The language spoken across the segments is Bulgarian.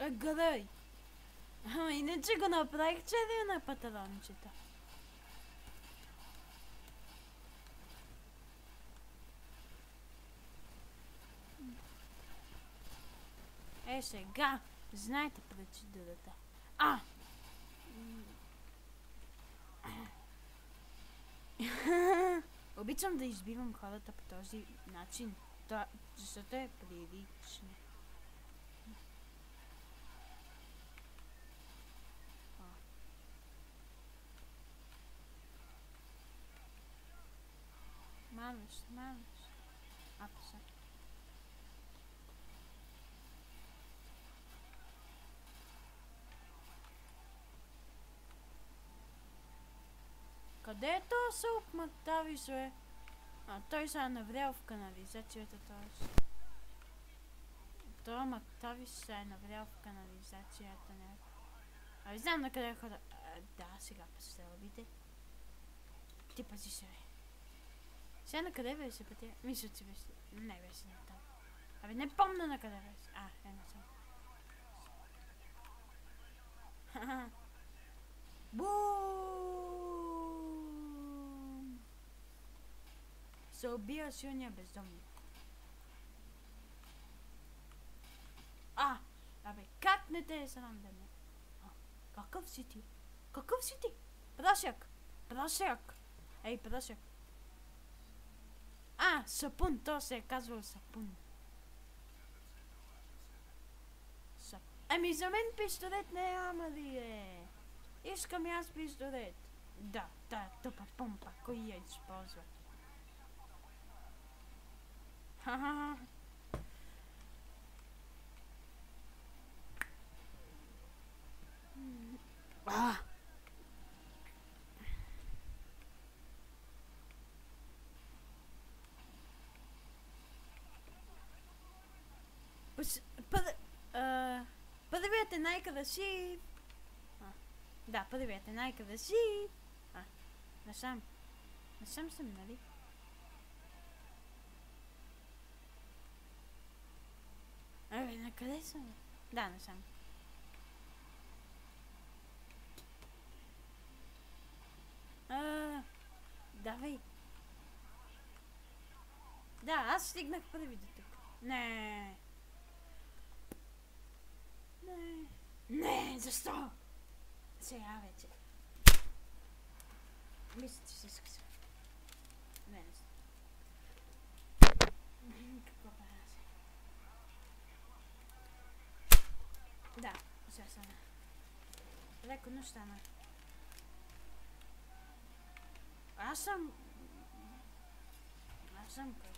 Гледай! Ама иначе го направих червия на патрончета. Сега, знаете процедурата. Обичам да избивам хората по този начин, защото е прилично. Малыш. Апса. Къде е този Сълп Мактавис, бе? Той се е наврял в канализацията, т.е. Той Мактавис се е наврял в канализацията, не. Знам на къде хора. Да, сега пострелбите. Ти пази се, бе. Сега на къде бе се пътя? Мисля, че беше. Не беше на там. Не помня на къде беше. Ено съм. Бум! Се убия силния бездомник. Как не те е срам да ме? Какъв си ти? Прашак! Ей, прашак! Сапун, то се е казвал сапун. За мен пистолет не е, ама ли е. Искам и аз пистолет. Да, тая тъпа помпа, кой я използва? Първият е най-красив. Да, първият е най-красив. Насам съм, нали? На къде съм? Да, насам. Давай. Да, аз стигнах първи до тук. Не, защо? Сега вече. Мисля, че се скъса. Не знам. Какво правя се? Да, сега стана. Леко, но стана. Аз съм кой?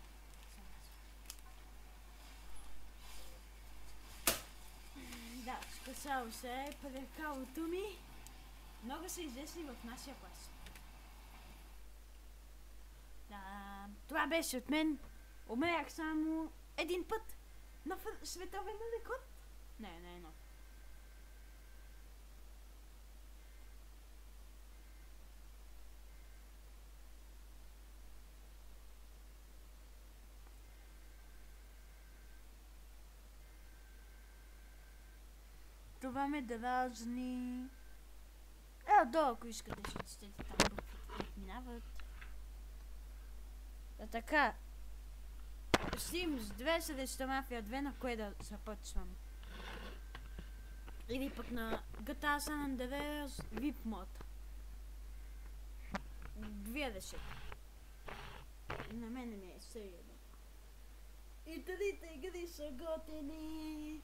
Да, скъсало се е прекалото ми. Много са известни в нашия клас. Да, това беше от мен. Умрях само един път. На световен рекорд. Не едно. Това ме дразни. Долу, ако искате да си четете там буквите минават. Така. Sims 2 срещу Mafia 2, на кое да започвам? Или пък на GTA San Andreas VIP mod. Вие решете. На мене ми е сериозно. И трите игри са готини.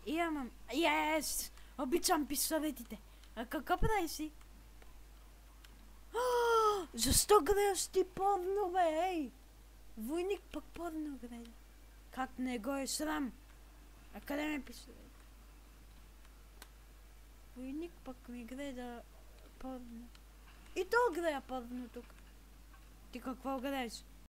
Имам... Yes! Обичам пистолетите. Какво прави си? Защо гледаш ти порно, бе, ей? Войник пък порно гледа. Как не го е срам? Къде ме пистолет? Войник пък ми гледа порно. И то гледа порно тук. Ти какво гледаш?